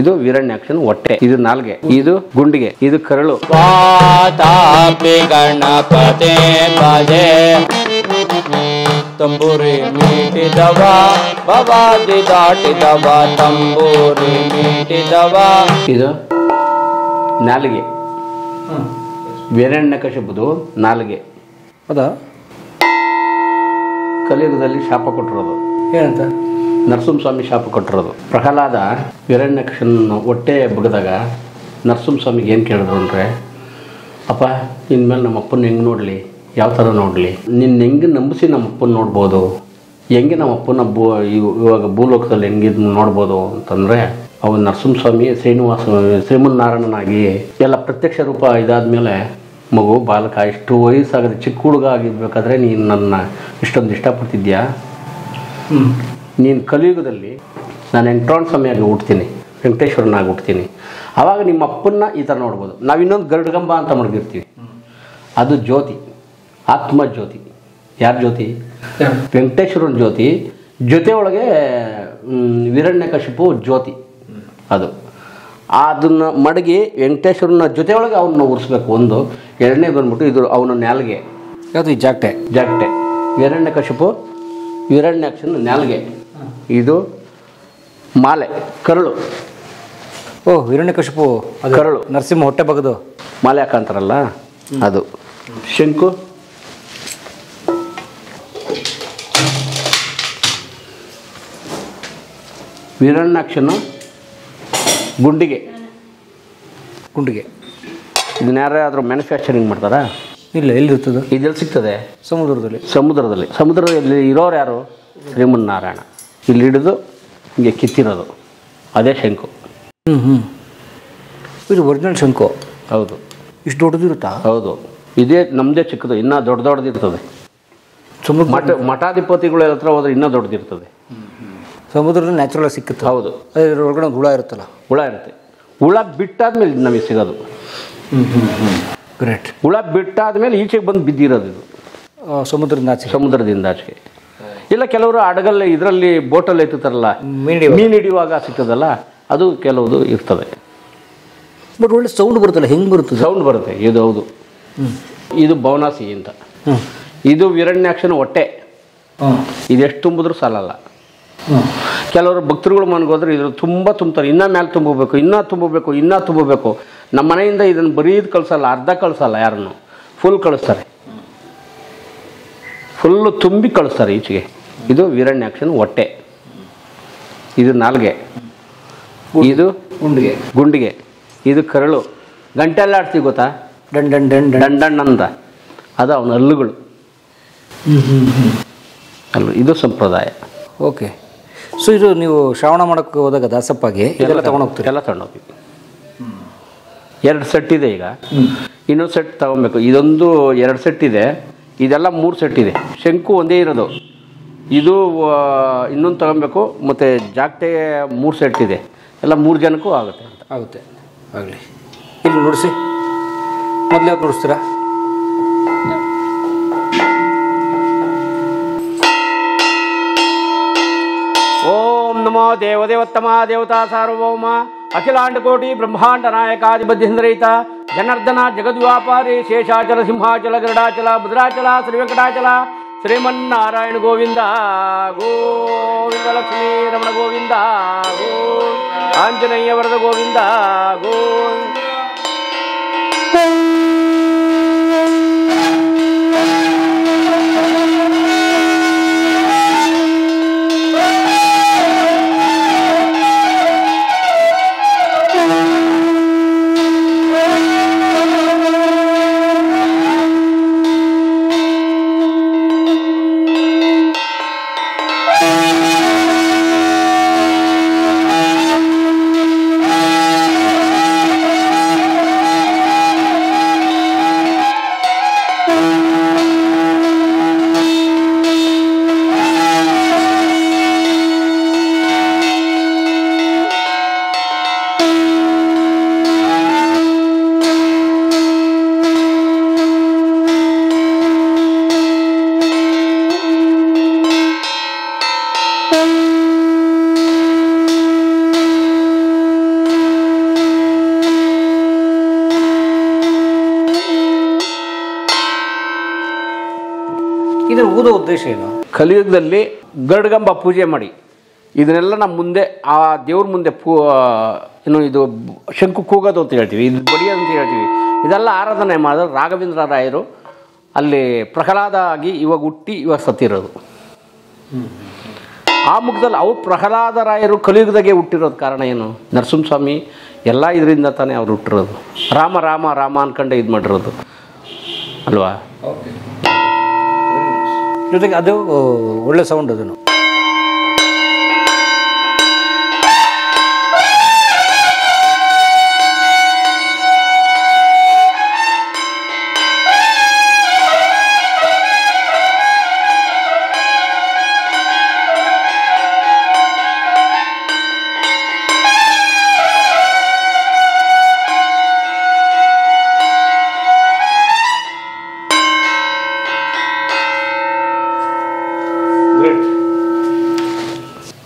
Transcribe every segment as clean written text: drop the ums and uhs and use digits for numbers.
ಇದು ವೀರಣ್ಯಾಕ್ಷನ ಹೊಟ್ಟೆ, ಇದು ನಾಲ್ಗೆ, ಇದು ಗುಂಡಿಗೆ, ಇದು ಕರಳು. ವಾತಾಪಿ ಗಣಪತೆ ಭಜೆ ತಂಬೂರಿ ಮೀಟಿದವ ಭವಾದಿ ದಾಟಿದವ ತಂಬೂರಿ ಮೀಟಿದವ. ಇದು ನಾಲಿಗೆ, ವೀರಣ್ಯಕಶಿಪುದು ನಾಲಿಗೆ. ಹೌದಾ? ಕಲಿಯುಗದಲ್ಲಿ ಶಾಪ ಕೊಟ್ಟಿರೋದು. ಏನಂತ? ನರಸಿಂಹಸ್ವಾಮಿ ಶಾಪ ಕೊಟ್ಟಿರೋದು. ಪ್ರಹ್ಲಾದ ವೀರಣ್ಯಕಶನ ಹೊಟ್ಟೆ ಬಗ್ದಾಗ ನರಸಿಂಹಸ್ವಾಮಿಗೆ ಏನು ಕೇಳಿದ್ರು ಅಂದರೆ, ಅಪ್ಪ ಇನ್ಮೇಲೆ ನಮ್ಮ ಅಪ್ಪನ ಹೆಂಗೆ ನೋಡಲಿ, ಯಾವ ಥರ ನೋಡಲಿ, ನಿನ್ನ ಹೆಂಗೆ ನಂಬಿಸಿ ನಮ್ಮ ಅಪ್ಪನ ನೋಡ್ಬೋದು, ಹೆಂಗೆ ನಮ್ಮ ಅಪ್ಪನ ಇವಾಗ ಭೂಲೋಕದಲ್ಲಿ ಹೆಂಗಿದ್ ನೋಡ್ಬೋದು ಅಂತಂದರೆ, ಅವನು ನರಸಿಂಹಸ್ವಾಮಿ ಶ್ರೀಮನ್ನಾರಾಯಣನಾಗಿ ಎಲ್ಲ ಪ್ರತ್ಯಕ್ಷ ರೂಪ ಇದಾದಮೇಲೆ, ಮಗು ಬಾಲಕ ಇಷ್ಟು ವಯಸ್ಸಾಗದೆ ಚಿಕ್ಕ ಹುಡುಗ ಆಗಿರ್ಬೇಕಾದ್ರೆ ನೀನು ನನ್ನ ಇಷ್ಟೊಂದು ಇಷ್ಟಪಡ್ತಿದ್ಯಾ, ನೀನು ಕಲಿಯುಗದಲ್ಲಿ ನಾನು ವೆಂಕಟರಮಣ ಸ್ವಾಮಿಯಾಗಿ ಹುಡ್ತೀನಿ, ವೆಂಕಟೇಶ್ವರನಾಗಿ ಹುಡ್ತೀನಿ, ಆವಾಗ ನಿಮ್ಮ ಅಪ್ಪನ್ನ ಈ ಥರ ನೋಡ್ಬೋದು. ನಾವು ಇನ್ನೊಂದು ಗರುಡಗಂಬ ಅಂತ ಮಡಗಿರ್ತೀವಿ, ಅದು ಜ್ಯೋತಿ, ಆತ್ಮ ಜ್ಯೋತಿ. ಯಾರ ಜ್ಯೋತಿ? ವೆಂಕಟೇಶ್ವರನ ಜ್ಯೋತಿ. ಜೊತೆ ಒಳಗೆ ವೀರಣ್ಯಕಶಿಪು ಜ್ಯೋತಿ. ಅದನ್ನು ಮಡಗಿ ವೆಂಕಟೇಶ್ವರನ ಜೊತೆ ಒಳಗೆ ಅವನ್ನ ಉರಿಸ್ಬೇಕು. ಒಂದು. ಎರಡನೇ ಬಂದ್ಬಿಟ್ಟು ಇದು ಅವನ ನಾಲ್ಗೆ. ಯಾವುದು? ಈ ಜಾಗಟೆ. ವೀರಣ್ಯಕಶಿಪು ವೀರಣ್ಯಾಕ್ಷನ ನಾಲ್ಗೆ. ಇದು ಮಾಲೆ, ಕರಳು. ಓ, ವೀರಣ್ಯಕಶಿಪು ಕರಳು. ನರಸಿಂಹ ಹೊಟ್ಟೆ ಬಗದು ಮಾಲೆ ಹಾಕಂತಾರಲ್ಲ ಅದು. ಶಂಕು, ವೀರಣ್ಯಾಕ್ಷನ ಗುಂಡಿಗೆ. ಇದನ್ನ ಯಾರಾದರೂ ಮ್ಯಾನುಫ್ಯಾಕ್ಚರಿಂಗ್ ಮಾಡ್ತಾರಾ? ಇಲ್ಲ. ಎಲ್ಲಿರ್ತದೆ? ಇದೆಲ್ಲಿ ಸಿಗ್ತದೆ? ಸಮುದ್ರದಲ್ಲಿ ಇರೋರು ಯಾರು? ಶ್ರೀಮನ್ನಾರಾಯಣ. ಇಲ್ಲಿ ಹಿಡಿದು ಹಿಂಗೆ ಕಿತ್ತಿರೋದು ಅದೇ ಶಂಕು. ಇದು ಒರಿಜಿನಲ್ ಶಂಕು. ಹೌದು. ಇಷ್ಟು ದೊಡ್ಡದಿರುತ್ತಾ? ಹೌದು. ಇದೇ ನಮ್ಮದೇ ಚಿಕ್ಕದು, ಇನ್ನೂ ದೊಡ್ಡದಿರ್ತದೆ. ಮಠಾಧಿಪತಿಗಳ ಹತ್ರ ಹೋದ್ರೆ ಇನ್ನೂ ದೊಡ್ಡದಿರ್ತದೆ. ಸಮುದ್ರದಲ್ಲಿ ನ್ಯಾಚುರಲ್ ಸಿಕ್ಕುತ್ತೆ. ಹೌದು. ಅದ್ರ ಒಳಗಡೆ ಒಂದು ಹುಳ ಇರುತ್ತಲ್ಲ. ಹುಳ ಇರುತ್ತೆ. ಹುಳ ಬಿಟ್ಟಾದ್ಮೇಲೆ ನಮಗೆ ಸಿಗೋದು. ಗ್ರೇಟ್. ಹುಳ ಬಿಟ್ಟಾದ್ಮೇಲೆ ಈಚೆಗೆ ಬಂದು ಬಿದ್ದಿರೋದು ಇದು ಸಮುದ್ರದಿಂದ ಆಚೆಗೆ. ಇಲ್ಲ ಕೆಲವರು ಹಡಗಲ್ಲಿ ಇದರಲ್ಲಿ ಬೋಟಲ್ಲಿ ಎತ್ತುತ್ತಾರಲ್ಲ, ಮೀನು ಹಿಡಿಯುವಾಗ ಸಿಗ್ತದಲ್ಲ, ಅದು ಕೆಲವುದು ಇರ್ತದೆ. ಬಟ್ ಒಳ್ಳೆ ಸೌಂಡ್ ಬರುತ್ತಲ್ಲ, ಹೆಂಗೆ ಬರುತ್ತೆ? ಸೌಂಡ್ ಬರುತ್ತೆ. ಇದು ಹೌದು. ಇದು ಭವನಾಸಿ ಅಂತ. ಇದು ವೀರಣ್ಯಾಕ್ಷನ ಹೊಟ್ಟೆ. ಇದೆಷ್ಟು ತುಂಬಿದ್ರೂ ಸಾಲಲ್ಲ. ಕೆಲವರು ಭಕ್ತರುಗಳು ಮನ್ಗೋದ್ರೆ ಇದ್ರ ತುಂಬ ತುಂಬ್ತಾರೆ. ಇನ್ನೂ ಮೇಲೆ ತುಂಬಬೇಕು. ನಮ್ಮ ಮನೆಯಿಂದ ಇದನ್ನು ಬರೀದು ಕಳಿಸಲ್ಲ, ಅರ್ಧ ಕಳಿಸಲ್ಲ, ಯಾರನ್ನು ಫುಲ್ ಕಳಿಸ್ತಾರೆ. ಫುಲ್ಲು ತುಂಬಿ ಕಳಿಸ್ತಾರೆ ಈಚೆಗೆ. ಇದು ವೀರಣ್ಯಾಕ್ಷನ ಹೊಟ್ಟೆ. ಇದು ನಾಲ್ಗೆ. ಇದು ಗುಂಡಿಗೆ. ಇದು ಕರಳು. ಗಂಟೆ ಎಲ್ಲ ಆಡ್ತೀವಿ ಗೊತ್ತಾ? ಡಂಡಣ್ಣ ಅಂತ. ಅದು ಅವನ ಹಲ್ಲುಗಳು. ಇದು ಸಂಪ್ರದಾಯ. ಓಕೆ. ಸೊ ಇದು ನೀವು ಶ್ರಾವಣ ಮಾಡೋಕ್ಕೆ ಹೋದಾಗ ದಾಸಪ್ಪಾಗಿ ಇದೆಲ್ಲ ತೊಗೊಂಡೋಗ್ತೀವಿ? ಎಲ್ಲ ತೊಗೊಂಡೋಗ್ತೀವಿ. 2 ಸೆಟ್ ಇದೆ. ಈಗ ಇನ್ನೊಂದು ಸೆಟ್ ತೊಗೊಬೇಕು. ಇದೊಂದು 2 ಸೆಟ್ ಇದೆ. ಇದೆಲ್ಲ 3 ಸೆಟ್ ಇದೆ. ಶಂಕು ಒಂದೇ ಇರೋದು. ಇದು ಇನ್ನೊಂದು ತೊಗೊಬೇಕು. ಮತ್ತು ಜಾಗಟೆ 3 ಸೆಟ್ ಇದೆ. ಎಲ್ಲ 3 ಜನಕ್ಕೂ ಆಗುತ್ತೆ. ಆಗಲಿ. ಇಲ್ಲಿ ನುಡಿಸಿ. ಮೊದಲು ಯಾವ್ದು ನುಡಿಸ್ತೀರಾ? ಓಂ ನಮೋ ದೇವದೇವೋತ್ತಮ ದೇವತಾ ಸಾರ್ವಭೌಮ ಅಖಿಲಾಂಡಕೋಟಿ ಬ್ರಹ್ಮಾಂಡ ನಾಯಕಾಧಿಪತಿರಹಿತ ಜನಾರ್ದನ ಜಗದ್ವ್ಯಾಪಾರಿ ಶೇಷಾಚಲ ಸಿಂಹಾಚಲ ಗರುಡಾಚಲ ಭದ್ರಾಚಲ ಶ್ರೀ ವೆಂಕಟಾಚಲ ಶ್ರೀಮನ್ನಾರಾಯಣ ಗೋವಿಂದ ಗೋವಿಂದ. ಲಕ್ಷ್ಮೀ ರಮಣ ಗೋವಿಂದ ಗೋವಿಂದ. ಆಂಜನೇಯ ವರದ ಗೋವಿಂದ ಗೋವಿಂದ. ಮಗುದ ಉದ್ದೇಶ ಏನು? ಕಲಿಯುಗದಲ್ಲಿ ಗರುಡಗಂಬ ಪೂಜೆ ಮಾಡಿ ಇದನ್ನೆಲ್ಲ ನಮ್ಮ ಮುಂದೆ ಆ ದೇವ್ರ ಮುಂದೆ ಏನು ಇದು ಶಂಕು ಕೂಗೋದು ಅಂತ ಹೇಳ್ತೀವಿ, ಇದು ಬಡಿಯೋದು ಅಂತ ಹೇಳ್ತೀವಿ, ಇದೆಲ್ಲ ಆರಾಧನೆ ಮಾಡಿದ್ರೆ ರಾಘವೇಂದ್ರ ರಾಯರು ಅಲ್ಲಿ ಪ್ರಹ್ಲಾದ ಆಗಿ ಇವಾಗ ಹುಟ್ಟಿ ಇವಾಗ ಸತ್ತಿರೋದು. ಆ ಮುಖದಲ್ಲಿ ಅವ್ರು ಪ್ರಹ್ಲಾದ ರಾಯರು ಕಲಿಯುಗದಾಗೆ ಹುಟ್ಟಿರೋದು ಕಾರಣ ಏನು? ನರಸಿಂಹಸ್ವಾಮಿ ಎಲ್ಲ ಇದರಿಂದ ತಾನೇ ಅವ್ರು ಹುಟ್ಟಿರೋದು. ರಾಮ ರಾಮ ರಾಮ ಅನ್ಕೊಂಡೆ ಇದು ಮಾಡಿರೋದು ಅಲ್ವಾ? ಜೊತೆಗೆ ಅದು ಒಳ್ಳೆ ಸೌಂಡ್ ಅದನ್ನು.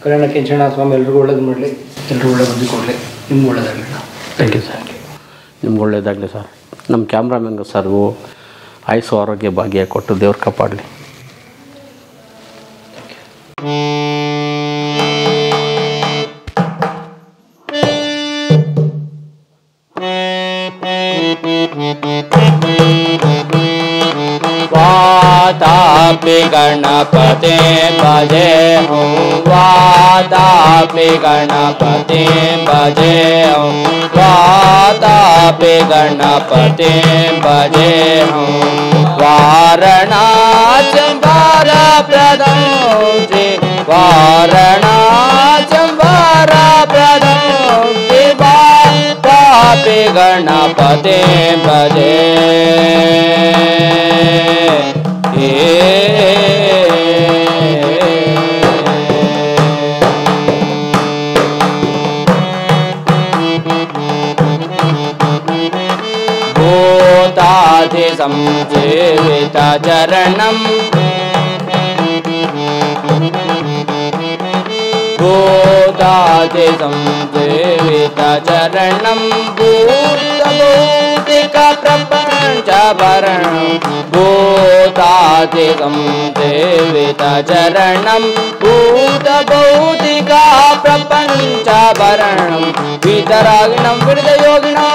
ಕಲ್ಯಾಣ ಕೆಂಚಣ್ಣ ಸ್ವಾಮಿ ಎಲ್ರಿಗೂ ಒಳ್ಳೇದು ಮಾಡಲಿ, ಎಲ್ರಿಗೂ ಒಳ್ಳೆ ಬುದ್ಧಿ ಕೊಡಲಿ, ನಿಮ್ಗೆ ಒಳ್ಳೇದಾಗಲಿ. Thank you sir. ನಿಮ್ಗೆ ಒಳ್ಳೇದಾಗಲಿ ಸರ್. ನಮ್ಮ ಕ್ಯಾಮ್ರಾಮನ್ಗೆ ಸರ್ಗೂ ಆಯುಸ್ಸು ಆರೋಗ್ಯ ಭಾಗ್ಯ ಕೊಟ್ಟು ದೇವ್ರು ಕಾಪಾಡಲಿ. वातापि गणपते भजे हूँ, वातापि गणपते भजे हूँ, वातापि गणपते भजे हूँ। वारणाचं वरप्रदं श्री वारणाचं वरप्रदं श्री वातापि गणपते भजे। भूताधि संजीवित चरणं भूताधि संजीवित चरणं भूतभौतिक प्रपंच भरणं भूताधि संजीवित चरणं भूतभौतिक प्रपंच भरणं वितरागिणं विरदयोगिणं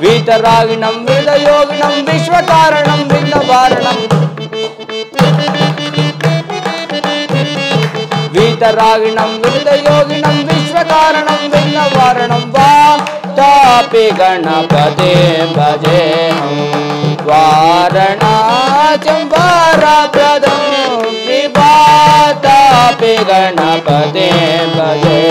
वितरागिणं विरदयोगिणं विश्वकारणं विघ्नवारणं वितरागिणं विरदयोगिणं विश्वकारणं विघ्नवारणं वातापि गणपते भजेऽहं वारणाचं वरप्रदं वातापि गणपते भजे।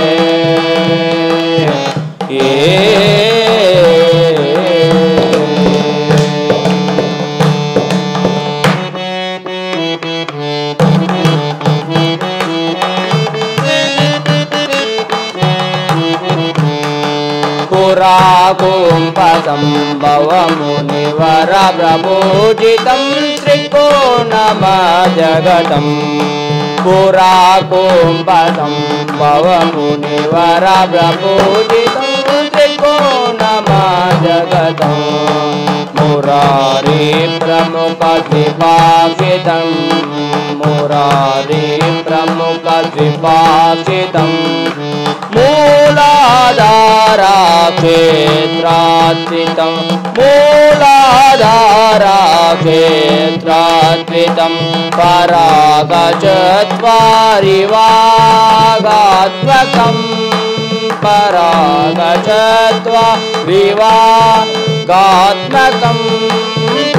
पुराकुम्भसम्भवमुनिवरप्रपूजितं त्रिकोणमजगतं पुराकुम्भसम्भवमुनिवरप्रपूजितं त्रिकोणमजगतं मुरारी प्रमुखद्विभाषितं मुरारी प्रमुखद्विभाषितं मूलाधाराक्षेत्रान्वितं मूलाधाराक्षेत्रान्वितं परागचत्वारिवागात्मकं परागचत्वारिवागात्मकं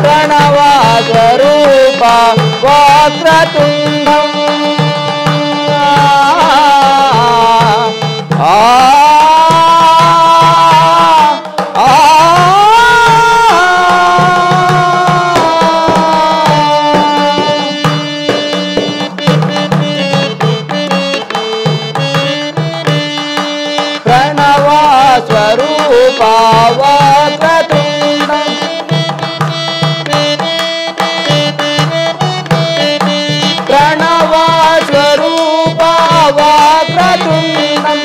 प्रणवस्वरूप वक्रतुण्डं प्रणवस्वरूप वक्रतुण्डं प्रणवस्वरूप वक्रतुण्डं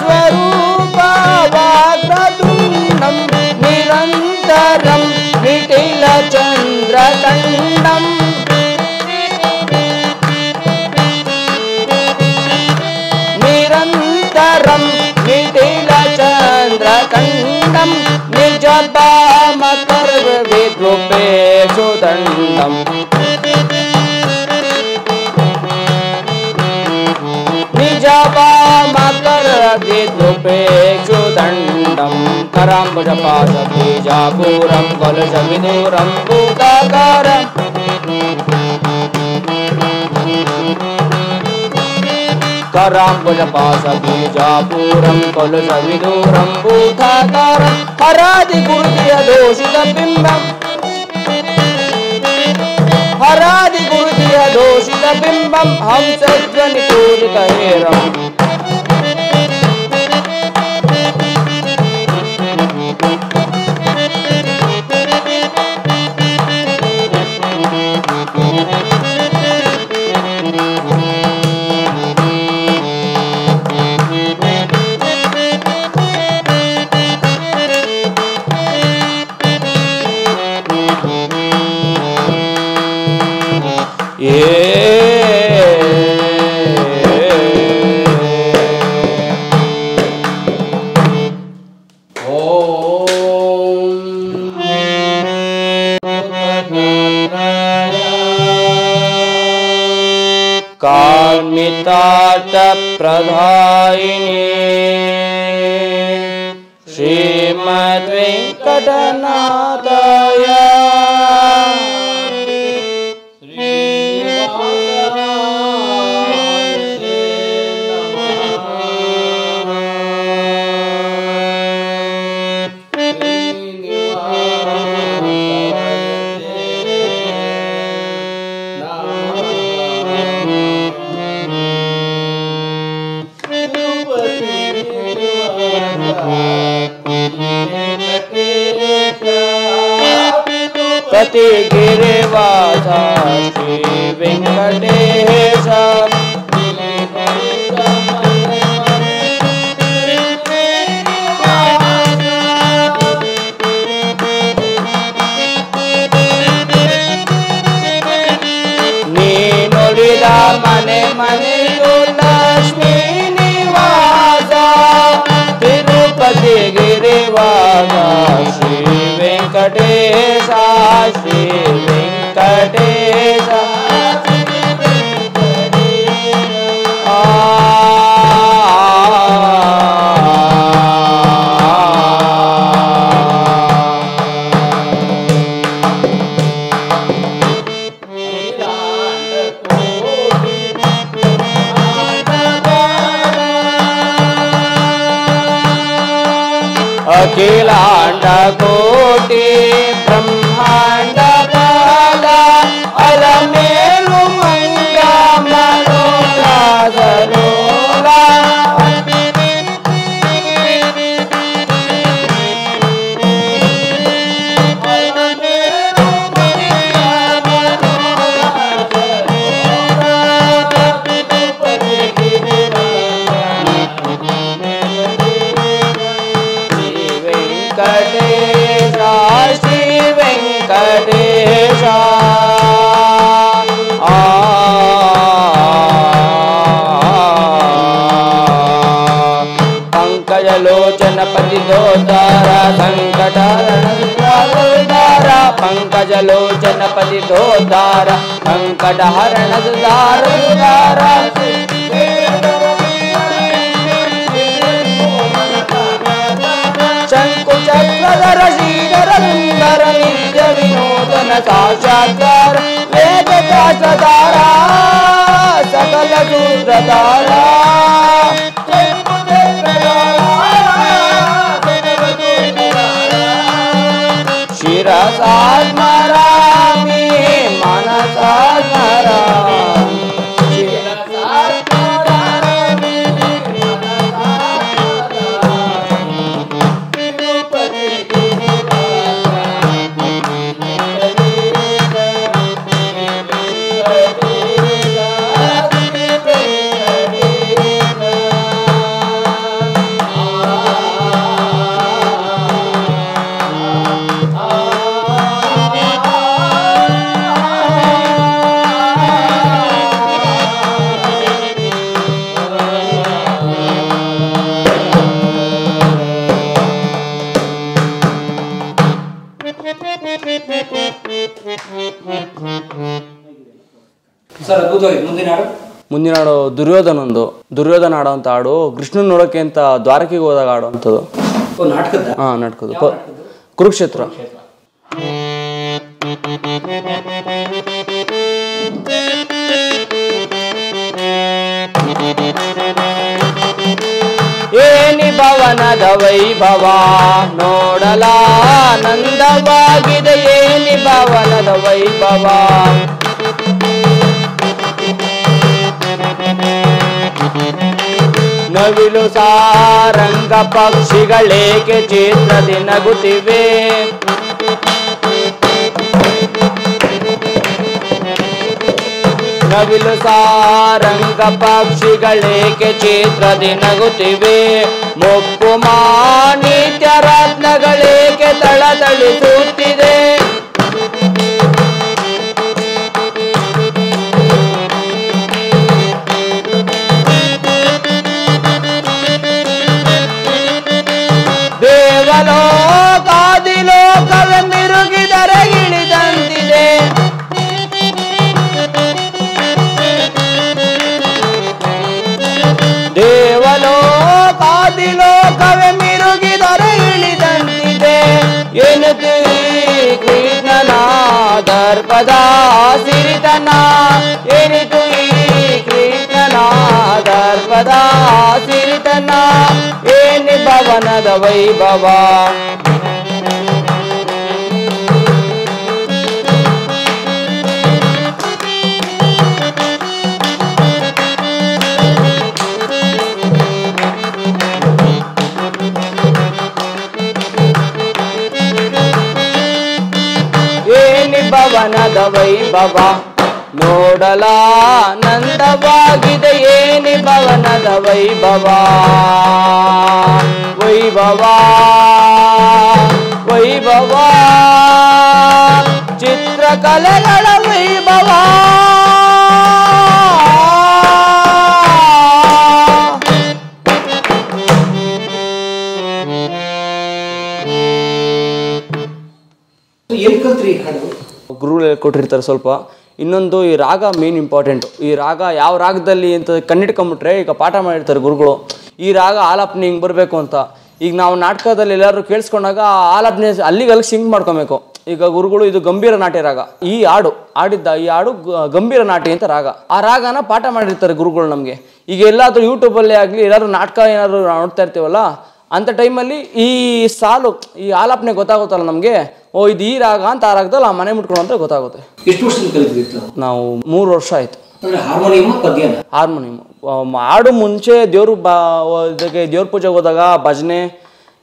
स्वरूपवाग्रतुण्डं निरन्तरं निटिलचन्द्रकण्डं निरन्तरं निटिलचन्द्रकण्डं निजबामकर्वविद्रुपेषु दण्डम् निजबामकर्वविद्रुपेषु दण्डं कराम्बुजपाशबीजापूरं कलशविदूरं भूताकारम् कराम्बुजपाशबीजापूरं कलशविदूरं भूताकारं हरादिगुरुदियदोषितबिम्बम् हरादिगुरुदियदोषितबिम्बं हंसध्वनिपूरितहेरम् कामितार्थप्रदायिनी श्रीमद्वेङ्कटनाथाय गिरिवासा श्री वेंकटेश नीनुलिद मने मनेयु लक्ष्मी निवास तिरुपति गिरिवासा श्री वेंकटेश श्री वेंकटेश अखिलांड कोटि ब्रह्मांड बाला अलमेलु मंगा मनोला सरोला पंकजलोचनपति दोतारा संकटहरणदारा पंकजलोचनपति दोतारा संकटहरणदारा शंकुचक्रधर श्रीधर नित्य विनोदन साक्षात्कार वेद शास्त्रधारा सकल सूत्रधारा शिरसा स्मरामि मनसा स्मरामि शिरसा स्मरामि मनसा ಸರ್ ಅದ್ಭುತವಾಗಿ ಮುಂದಿನ ಹಾಡು ದುರ್ಯೋಧನ ಹಾಡು ಅಂತ ಹಾಡು ಕೃಷ್ಣನ್ ನೋಡೋಕೆ ಅಂತ ದ್ವಾರಕೆಗೆ ಹೋದಾಗ ಹಾಡುವಂಥದ್ದು. ನಾಟಕದ್ದು ಕುರುಕ್ಷೇತ್ರ. ಏನಿ ಭವನದ ವೈಭವ ನೋಡಲಾನಂದವಾಗಿದೆ, ಏನಿ ಭವನದ ವೈಭವ. ನವಿಲು ಸಾರಂಗ ಪಕ್ಷಿಗಳೇಕೆ ಚಿತ್ರದಿ ನಗುತ್ತಿವೆ, ನವಿಲು ಸಾರಂಗ ಪಕ್ಷಿಗಳೇಕೆ ಚಿತ್ರದಿ ನಗುತ್ತಿವೆ, ಮೊಪ್ಪು ಮಾಣಿತ್ಯ ರತ್ನಗಳೇಕೆ ತಳತಳಿಸುತ್ತಿದೆ. ದೇವಲೋಕಾದಿಲೋಕವೇ ಮಿರುಗಿದರೆ ಇಳಿದಂತಿದೆ, ದೇವಲೋಕಾದಿಲೋಕವೇ ಮಿರುಗಿದರೆ ಇಳಿದಂತಿದೆ. ಎನ್ನುತ್ತೀ ಕೃಷ್ಣನ ದರ್ಪದ ಸಿರಿತನ, ಎನಿತು ಕೃಷ್ಣನ ದರ್ಪದ ಸಿರಿತನ, ಏನಿ ಭವನದ ವೈಭವ. ಏನಿ ಭವನದ ವೈಭವ ನೋಡಲಾನಂದವಾಗಿದೆ, ಏನಿ ಭವನದ ವೈಭವ. ವೈಭವ ವೈಭವ ಚಿತ್ರಕಲೆಗಳ ವೈಭವ. ಗುರುಗಳು ಹೇಳ್ಕೊಟ್ಟಿರ್ತಾರೆ ಸ್ವಲ್ಪ. ಇನ್ನೊಂದು ಈ ರಾಗ ಮೇನ್ ಇಂಪಾರ್ಟೆಂಟು. ಈ ರಾಗ ಯಾವ ರಾಗದಲ್ಲಿ ಅಂತ ಕಣ್ಣಿಟ್ಕೊಂಬಿಟ್ರೆ, ಈಗ ಪಾಠ ಮಾಡಿರ್ತಾರೆ ಗುರುಗಳು, ಈ ರಾಗ ಆಲಾಪನೆ ಹಿಂಗೆ ಬರಬೇಕು ಅಂತ. ಈಗ ನಾವು ನಾಟಕದಲ್ಲಿ ಎಲ್ಲರೂ ಕೇಳಿಸ್ಕೊಂಡಾಗ ಆಲಾಪನೆ ಅಲ್ಲಿಗೆ ಸಿಂಕ್ ಮಾಡ್ಕೊಬೇಕು. ಈಗ ಗುರುಗಳು ಇದು ಗಂಭೀರ ನಾಟ್ಯ ರಾಗ, ಈ ಹಾಡು ಗಂಭೀರ ನಾಟ್ಯ ಅಂತ ರಾಗ. ಆ ರಾಗನ ಪಾಠ ಮಾಡಿರ್ತಾರೆ ಗುರುಗಳು ನಮಗೆ. ಈಗ ಎಲ್ಲಾದರೂ ಯೂಟ್ಯೂಬಲ್ಲೇ ಆಗಲಿ ಎಲ್ಲಾದ್ರೂ ನಾಟಕ ಏನಾದರೂ ನೋಡ್ತಾ ಇರ್ತೀವಲ್ಲ, ಅಂಥ ಟೈಮಲ್ಲಿ ಈ ಸಾಲು ಈ ಆಲಾಪನೆ ಗೊತ್ತಾಗುತ್ತಲ್ಲ ನಮಗೆ, ಓ ಇದು ಈ ರಾಗ ಅಂತ. ಆ ರಾಗದಲ್ಲಿ ಆ ಮನೆ ಮುಟ್ಕೊಂಡು ಅಂತ ಗೊತ್ತಾಗುತ್ತೆ. ಎಷ್ಟು ವರ್ಷದಿಂದ ಕಲಿತಿತ್ತು? ನಾವು 3 ವರ್ಷ ಆಯಿತು. ಹಾರ್ಮೋನಿಯಂ ಹಾಡು ಮುಂಚೆ ಇದಕ್ಕೆ ದೇವ್ರ ಪೂಜೆಗೆ ಹೋದಾಗ ಭಜನೆ,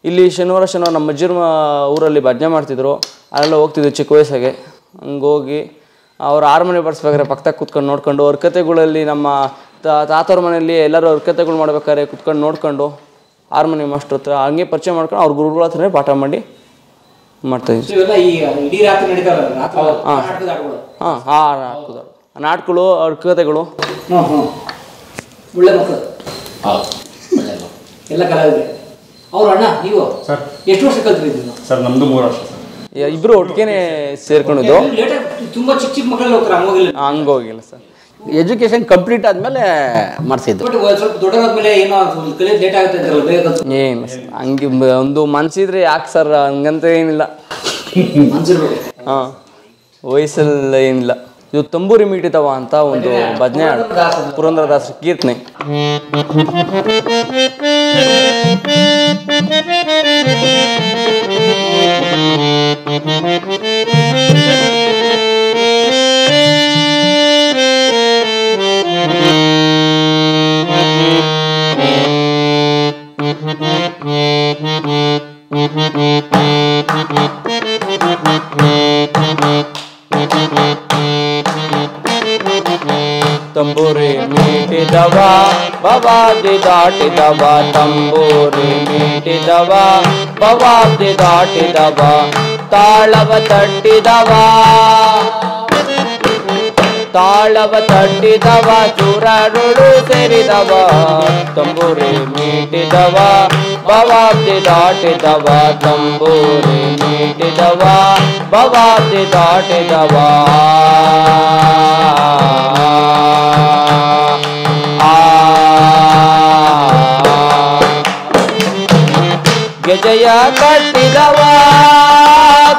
ಇಲ್ಲಿ ಶನಿವಾರ ನಮ್ಮ ಅಜ್ಜಿರ ಊರಲ್ಲಿ ಭಜನೆ ಮಾಡ್ತಿದ್ರು, ಅಲ್ಲೆಲ್ಲ ಹೋಗ್ತಿದ್ವಿ ಚಿಕ್ಕ ವಯಸ್ಸಾಗೆ. ಹಂಗೆ ಹೋಗಿ ಅವ್ರು ಹಾರ್ಮೋನಿಯಂ ಬರ್ಸ್ಬೇಕಾದ್ರೆ ಪಕ್ಕದಾಗ ಕೂತ್ಕೊಂಡು ನೋಡ್ಕೊಂಡು, ಅವ್ರ ಕತೆಗಳಲ್ಲಿ ನಮ್ಮ ತಾತವ್ರ ಮನೆಯಲ್ಲಿ ಎಲ್ಲರೂ ಅವ್ರ ಕತೆಗಳು ಮಾಡ್ಬೇಕಾದ್ರೆ ಕೂತ್ಕೊಂಡು ನೋಡ್ಕೊಂಡು ಹಾರ್ಮೋನಿಯಂ ಮಾಸ್ಟರ್ ಹತ್ರ ಹಂಗೆ ಪರಿಚಯ ಮಾಡ್ಕೊಂಡು ಅವ್ರ ಗುರುಗಳ ಹತ್ರನೇ ಪಾಠ ಮಾಡಿ ಮಾಡ್ತಾಯಿದ್ವಿ. ನಾಟಕಗಳು ಅವ್ರ ಕತೆಗಳು. ಇಬ್ರು ಒಟ್ಟಿಗೆ ಸೇರ್ಕೊಂಡಿದ್ದು. ಹಂಗೋಗಿಲ್ಲ ಸರ್, ಎಜುಕೇಶನ್ ಕಂಪ್ಲೀಟ್ ಆದಮೇಲೆ ಮಾಡಿಸಿದ್ದು. ಏನು ಹಂಗೆ ಒಂದು ಮನ್ಸಿದ್ರೆ ಯಾಕೆ ಸರ್, ಹಂಗಂತ ಏನಿಲ್ಲ. ಹಾಂ, ವಯಸ್ಸಲ್ಲ ಏನಿಲ್ಲ. ಇದು ತಂಬೂರಿ ಮೀಟಿತವ ಅಂತ ಒಂದು ಭಜನೆ ಹಾಡು, ಪುರಂದರದಾಸರ ಕೀರ್ತನೆ. ತಂಬೂರಿ ಮೀಟಿದವ ಭವಾಬ್ದಿ ದಾಟಿದವ, ತಂಬೂರಿ ಮೀಟಿದವ ಭವಾಬ್ದಿ ದಾಟಿದವ, ತಾಳವ ತಟ್ಟಿದವ ತಾಳವ ತಟ್ಟಿದವ ಚೂರರುಳು ಸೇರಿದವ ತಂಬೂರಿ ಮೀಟಿದವ ಭವಾಬ್ದಿ ದಾಟಿದವ ತಂಬೂರಿ ಮೀಟಿದವ ಭವಾಬ್ದಿ ದಾಟಿದವ ಗೆಜಯ ಕಟ್ಟಿದವ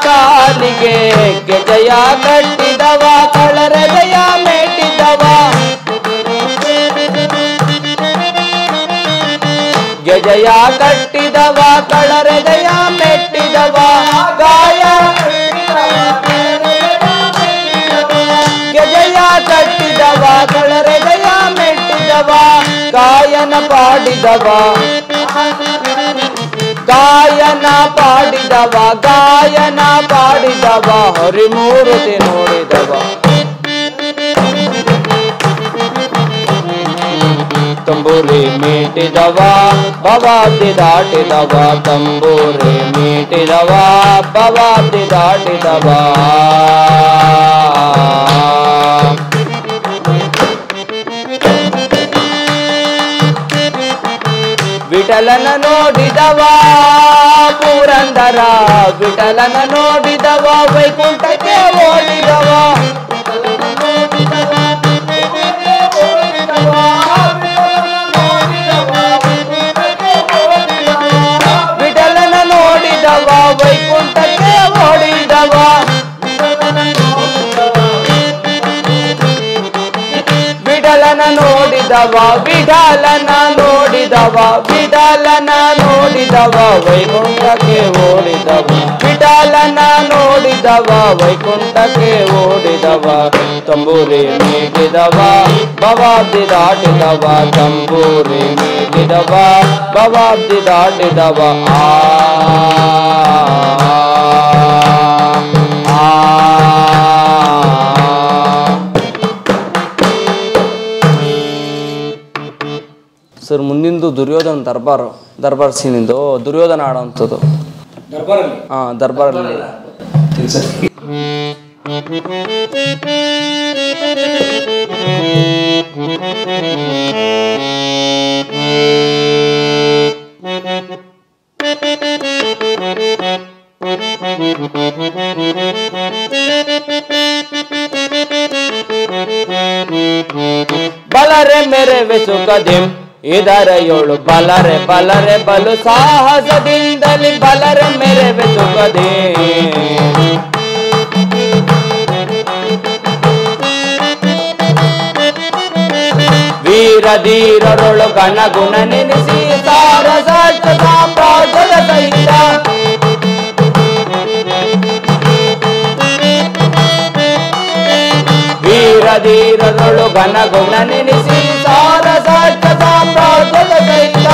ಕಾಲಿಗೆ ಗೆಜಯ ಕಟ್ಟಿದವ ಕಳರೆದೆಯ ಮೇಟಿದವ ಗೆಜಯ ಕಟ್ಟಿದವ ಕಳರೆದೆಯ ಮೆಟ್ಟಿದವ ಗಾಯ ಗೆಜಯ ಕಟ್ಟಿದವ ಕಳರೆದೆಯ ಮೆಟ್ಟಿದವ ಗಾಯನ ಪಾಡಿದವ ಗಾಯನ ಪಾಡಿದವ ಗಾಯನ ಪಾಡಿದವ ಹರಿಮೂರ್ತಿ ನೋಡಿದವ ತಂಬೂರಿ ಮೀಟಿದವ ಭವಾಬ್ದಿ ದಾಟಿದವ ತಂಬೂರಿ ಮೀಟಿದವ ಭವಾಬ್ದಿ ದಾಟಿದವ ವಿಠಲನ ನೋಡಿದವ ಪುರಂದರ ವಿಠಲನ ನೋಡಿದವ ವೈಕುಂಠಕ್ಕೆ ಓಡಿದವ ವಿಠಲನ ನೋಡಿದವ ವೈಕುಂಠಕ್ಕೆ ಓಡಿದವ ವಿಠಲನ ನೋಡಿದವ ವಿಠಲನ ನೋಡಿದವ ವಿಠಲನ ನೋಡಿದವ ವೈಕುಂಠಕ್ಕೆ ಓಡಿದವ ವಿಠಲನ ನೋಡಿದವ ವೈಕುಂಠಕ್ಕೆ ಓಡಿದವ ತಂಬೂರಿ ಮೀಟಿದವ ಭವಾಬ್ದಿ ದಾಟಿದವ ತಂಬೂರಿ ಮೀಟಿದವ ಭವಾಬ್ದಿ ದಾಟಿದವ ಸರ್ ಮುಂದಿಂದು ದುರ್ಯೋಧನ ದರ್ಬಾರ್ ಸೀನಿಂದು ದುರ್ಯೋಧನ ಆಡೋವಂಥದ್ದು ದರ್ಬಾರಲ್ಲಿ ದರ್ಬಾರಲ್ಲಿ ಬಲರೆ ಮೆರೆವೆ ಸುಖದಿಂ ಇದರ ಏಳು ಬಲರೆ ಬಲರೆ ಬಲು ಸಾಹಸದಿಂದಲಿ ಬಲರೆ ಮೆರೆವೆ ಸುಖದೇ ವೀರ ಧೀರರೊಳು ಗಣಗುಣ ನೆನೆಸಿ ಸಾರಸ ಸಾಮ್ರಾಜ್ಯದ ಸಹಿತ ವೀರ ಧೀರರೊಳು ಗಣಗುಣ ನೆನೆಸಿ ಸಾರಸ ಸಾಮ್ರಾಜ್ಯದ ಸಹಿತ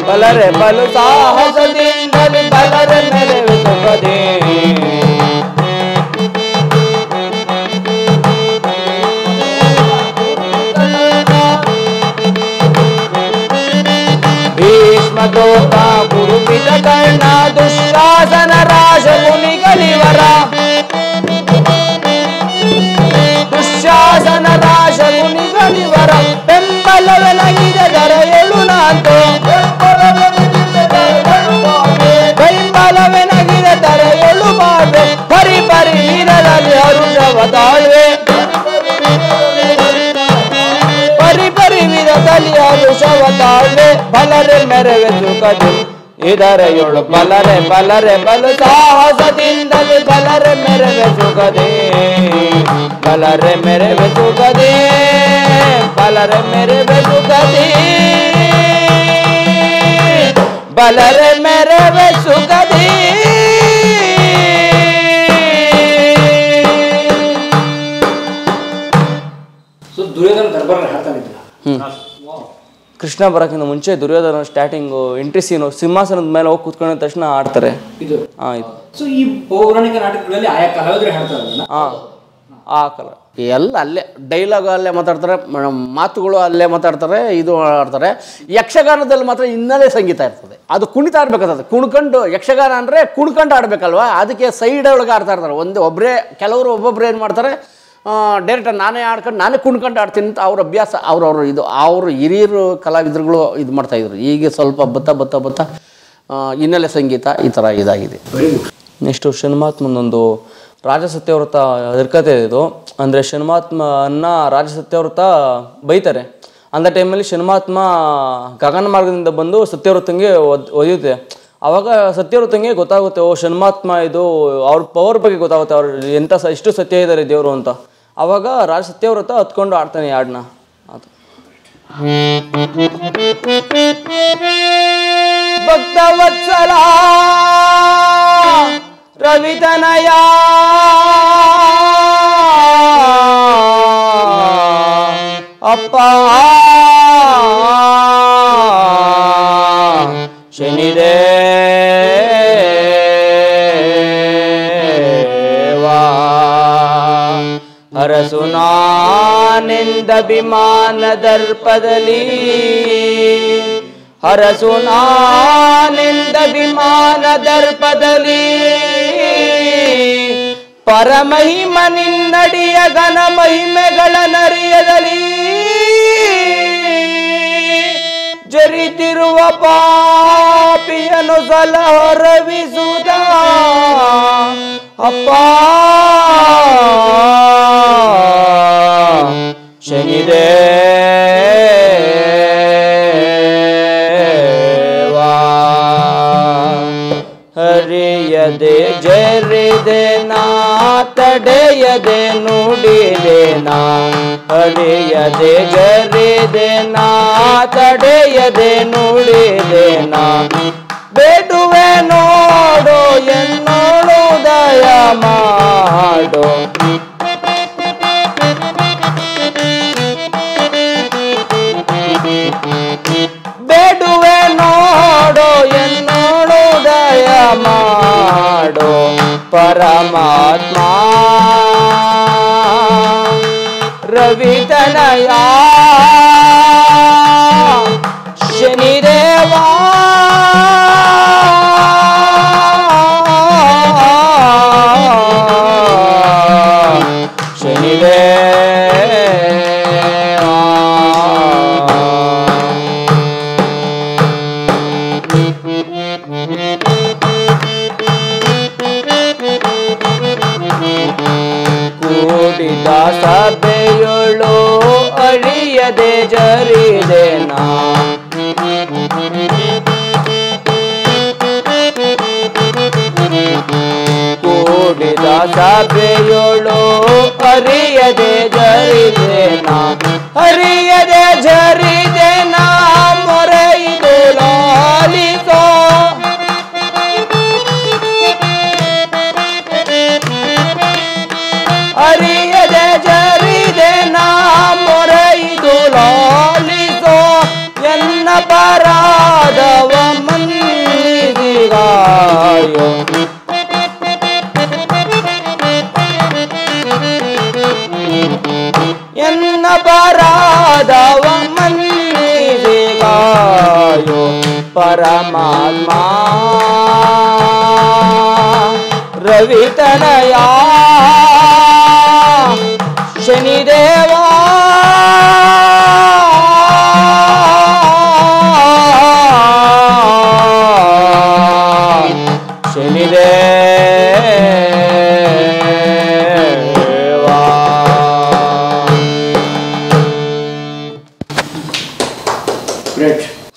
ಬಲರೆ ಬಲು ಸಾಹಸದಿಂದಲಿ ಬಲರೆ ಮೆರೆವೆ ಸುಖದೇ ಭೀಷ್ಮದೋತ ಗುರುಪಿತ ಕರ್ಣ ದುಶ್ಯಾಸನ ರಾಜ ಮುನಿಗಳಿವರ ದುಶ್ಯಾಸನ ರಾಜ ಮುನಿಗಳಿವರ ಬೆಂಬಲವೆನಗಿದೆ ದರ ಎಳು ನಾಂತು ಬೆಂಬಲವೆನಗಿದೆ ದರ ಎಳು ಮಾಡ್ವೆ ಪರಿ ಪರಿ ವೀರರಲ್ಲಿ ಹರುಷವ ತಾಳ್ವೆ ಪರಿ ಪರಿ ವೀರದಲ್ಲಿ ಹರುಷವ ತಾಳ್ವೆ ಬಲರೆ ಮೆರೆವೆ ಸುಖದಿ ಇದರ ಏಳು ಬಲರೆ ಬಲರೆ ಬಲು ಸಾಹಸದಿಂದಲೇ ಬಲರೆ ಮೆರೆವೆ ಸುಖದೇ ಬಲರೆ ಮೆರೆವೆ ಸುಖದೇ ಬಲರೆ ಮೆರೆವೆ ಸುಖದೇ ಬಲರೆ ಮೆರೆವೆ ಸುಖದೇ ದುರ್ಯೋಧನ ದರ್ಬಾರ್ ಹಾಡ್ತಾನಿದ್ದ ಕೃಷ್ಣ ಬರೋಕ್ಕಿಂತ ಮುಂಚೆ ದುರ್ಯೋಧನ ಸ್ಟಾರ್ಟಿಂಗು ಎಂಟ್ರಿ ಸೀನು ಸಿಂಹಾಸನದ ಮೇಲೆ ಹೋಗಿ ಕೂತ್ಕೊಂಡಿದ ತಕ್ಷಣ ಆಡ್ತಾರೆ. ಇದು ಇದು ಸೊ ಈ ಪೌರಾಣಿಕ ನಾಟಕಗಳಲ್ಲಿ ಆಯಾ ಕಲಾವಿದರು ಹಾಡ್ತಾರಲ್ಲ. ಆ ಕಲ ಎಲ್ಲ ಅಲ್ಲೇ ಡೈಲಾಗ್ ಅಲ್ಲೇ ಮಾತಾಡ್ತಾರೆ, ಮಾತುಗಳು ಅಲ್ಲೇ ಮಾತಾಡ್ತಾರೆ, ಇದು ಆಡ್ತಾರೆ. ಯಕ್ಷಗಾನದಲ್ಲಿ ಮಾತ್ರ ಹಿನ್ನೆಲೆ ಸಂಗೀತ ಇರ್ತದೆ, ಅದು ಕುಣಿತಾ ಇರ್ಬೇಕಾಗ್ತದೆ. ಕುಣ್ಕೊಂಡು ಯಕ್ಷಗಾನ ಅಂದರೆ ಕುಣ್ಕೊಂಡು ಆಡಬೇಕಲ್ವ, ಅದಕ್ಕೆ ಸೈಡ್ ಒಳಗೆ ಆಡ್ತಾ ಇರ್ತಾರೆ. ಒಬ್ಬರೇ ಕೆಲವರು ಒಬ್ಬೊಬ್ಬರು ಏನು ಮಾಡ್ತಾರೆ, ಡೈರೆಕ್ಟಾಗಿ ನಾನೇ ಆಡ್ಕೊಂಡು ನಾನೇ ಕುಣ್ಕೊಂಡು ಆಡ್ತೀನಿ ಅಂತ ಅವ್ರ ಅಭ್ಯಾಸ. ಇದು ಅವರು ಹಿರಿಯರು ಕಲಾವಿದರುಗಳು ಇದು ಮಾಡ್ತಾಯಿದ್ರು. ಈಗ ಸ್ವಲ್ಪ ಬತ್ತ ಹಿನ್ನೆಲೆ ಸಂಗೀತ ಈ ಥರ ಇದಾಗಿದೆ. ನೆಕ್ಸ್ಟು ಶನ್ಮಾತ್ಮನೊಂದು ರಾಜ ಸತ್ಯವ್ರತ ಇರ್ಕತೆ ಇದು. ಅಂದರೆ ಶನ್ಮಾತ್ಮನ ರಾಜ ಸತ್ಯವ್ರತ ಬೈತಾರೆ. ಅಂಥ ಟೈಮಲ್ಲಿ ಶನ್ಮಾತ್ಮ ಗಗನ ಮಾರ್ಗದಿಂದ ಬಂದು ಸತ್ಯವ್ರತಂಗೆ ಒಯ್ಯುತ್ತೆ. ಆವಾಗ ಸತ್ಯವ್ರತಂಗೆ ಗೊತ್ತಾಗುತ್ತೆ, ಓ ಶನ್ಮಾತ್ಮ ಇದು ಅವ್ರ ಪವರ್ ಬಗ್ಗೆ ಗೊತ್ತಾಗುತ್ತೆ, ಅವ್ರು ಎಂಥ ಎಷ್ಟು ಸತ್ಯ ಇದ್ದಾರೆ ದೇವರು ಅಂತ. ಆವಾಗ ರಾಜ ಸತ್ಯವ್ರತ ಹತ್ಕೊಂಡು ಆಡ್ತಾನೆ ಹಾಡನ್ನ. ಅದು ಭಕ್ತವತ್ಸಲ ರವಿತನಯ ಅಪ್ಪ ಶನಿದೇವಾ ಹರಸುನಾನಿಂದ ವಿಮಾನ ದರ್ಪದಲ್ಲಿ ಹರಸುನಾನಿಂದ ವಿಮಾನ ದರ್ಪದಲ್ಲಿ ಪರಮಹಿಮ ನಿನ್ನಡಿಯ ಘನ ಮಹಿಮೆಗಳ ನರಿಯದಲ್ಲಿ ಜರಿತಿರುವ ಪಾಪಿಯನು ಸಲಹರವಿಸುದ ಅಪ್ಪ ಶನಿದೇವಾ ಹರಿಯದೆ ಜರಿದೆ ನಾ ತಡೆಯದೆ ನುಡಿದೆ ನಾ ಹರಿಯದೆ ಜರಿದೆ ನಾ ತಡೆಯದೆ ನುಡಿದೆ ನಾ ಬೇಡುವೆ ನೋಡು ಎನ್ನೋಳು ದಯ ಮಾಡು ಬೇಡುವೆ ನೋಡು ಎನ್ನೋಳು ದಯ ಮಾಡು ಪರಮಾತ್ಮ ರವಿತನಯ ಶನಿದೇವಾ ಕೂಡಿದ ಸಭೆಯೊಳು ಅಳಿಯದೆ ಜರಿದೆ ನಾ ಕೂಡಿದ ಸಭೆಯೊಳು ಅರಿಯದೆ ಜರಿದೆ ನಾ ಅರಿಯದೆ ಜರಿದೆ ನಾ ಮೊರೆಯಿದು ಲಾಲಿಸೋ ಅರಿಯದೆ ಜರಿದೆ ನಾ ಮೊರೆಯಿದು ಲಾಲಿಸೋ ಎನ್ನ ಪರಾಧವ ಮನ್ನಿದಿಗಾಯೋ ಎನ್ನ ಪರಾಧವ ಮನ್ನಿದಿಗಾಯೋ ಪರಮಾತ್ಮ ರವಿತನಯ ಶನಿದೇವಾ ಶನಿದೇವಾ.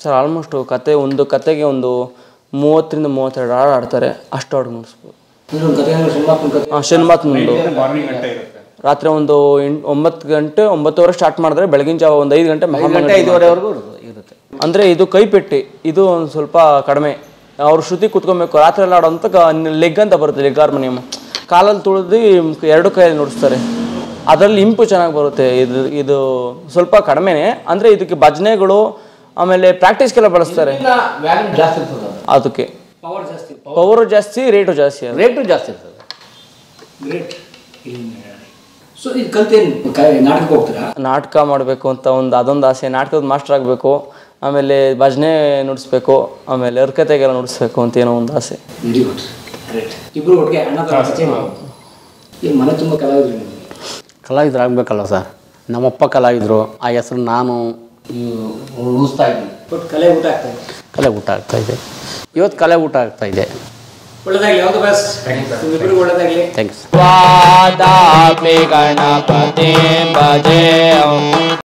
ಸರ್ ಆಲ್ಮೋಸ್ಟ್ ಒಂದು ಕತೆಗೆ ಒಂದು 30ರಿಂದ 32 ಹಾಡು ಆಡ್ತಾರೆ, ಅಷ್ಟು ಹಾಡು ಮುಗಿಸ್ಬೋದು. ಶನ್ಮಾತ್ಮಂದು ರಾತ್ರಿ ಒಂದು 9 ಗಂಟೆ 9:30 ಸ್ಟಾರ್ಟ್ ಮಾಡಿದ್ರೆ ಬೆಳಗಿನ ಜಾವ ಒಂದು 5 ಗಂಟೆ 5:30ವರೆಗೂ ಇರುತ್ತೆ. ಅಂದರೆ ಇದು ಕೈಪೆಟ್ಟಿ, ಇದು ಒಂದು ಸ್ವಲ್ಪ ಕಡಿಮೆ. ಅವ್ರು ಶ್ರುತಿ ಕುತ್ಕೊಬೇಕು. ರಾತ್ರಿ ಎಲ್ಲ ಆಡೋಂಥ ಲೆಗ್ ಅಂತ ಬರುತ್ತೆ, ಲೆಗ್ ಹಾರ್ಮೋನಿಯಮ್ ಕಾಲಲ್ಲಿ ತುಳಿದು 2 ಕೈಯಲ್ಲಿ ನುಡಿಸ್ತಾರೆ. ಅದರಲ್ಲಿ ಇಂಪು ಚೆನ್ನಾಗಿ ಬರುತ್ತೆ. ಇದು ಸ್ವಲ್ಪ ಕಡಿಮೆನೇ. ಅಂದರೆ ಇದಕ್ಕೆ ಭಜನೆಗಳು ಆಮೇಲೆ ಪ್ರಾಕ್ಟೀಸ್ಗೆಲ್ಲ ಬಳಸ್ತಾರೆ. ವ್ಯಾಲ್ಯೂ ಜಾಸ್ತಿ ಇರ್ತದೆ ಅದು. ಅದಕ್ಕೆ ಪವರ್ ಜಾಸ್ತಿ, ಪವರು ಜಾಸ್ತಿ, ರೇಟು ಜಾಸ್ತಿ. ಅದು ರೇಟು ಜಾಸ್ತಿ ಇರ್ತದೆ. ಗ್ರೇಟ್. ಸೊ ಇದು ಕಲ್ತೇನು ನಾಟಕಕ್ಕೆ ಹೋಗ್ತೀರಾ? ನಾಟಕ ಮಾಡಬೇಕು ಅಂತ ಅದೊಂದು ಆಸೆ. ನಾಟಕದ ಮಾಸ್ಟರ್ ಆಗಬೇಕು, ಆಮೇಲೆ ಭಜನೆ ನುಡಿಸ್ಬೇಕು, ಆಮೇಲೆ ಹರ್ಕತೆಗೆಲ್ಲ ನುಡಿಸ್ಬೇಕು ಅಂತ ಏನೋ ಒಂದು ಆಸೆ. Very good, great. ಇಬ್ಬರು ಒಟ್ಟಿಗೆ ಅಣ್ಣ ಥರ ಈಗ ಮನೆ ತುಂಬ ಕಲಾವಿದ್ರು. ಕಲಾವಿದರಾಗಬೇಕಲ್ಲ ಸರ್. ನಮ್ಮಪ್ಪ ಕಲಾವಿದರು, ಆ ಹೆಸರು ನಾನು ಉಳಿಸ್ತಾ ಇದ್ದೀನಿ. ಬಟ್ ಕಲೆ ಊಟ ಆಗ್ತಾ ಇದೆ. ಕಲೆ ಊಟ ಆಗ್ತಾಯಿದೆ. ಇವತ್ತು ಕಲೆ ಊಟ ಆಗ್ತಾಯಿದೆ. ಒಳ್ಳೆದಾಗಲಿ, ಯಾವುದು ಬಸ್ ಇಬ್ಬರಿಗೂ ಒಳ್ಳೆದಾಗಲಿ. ಥ್ಯಾಂಕ್ಸ್. ವಾದಾಪಿ ಗಣಪತಿ ಭಜೆ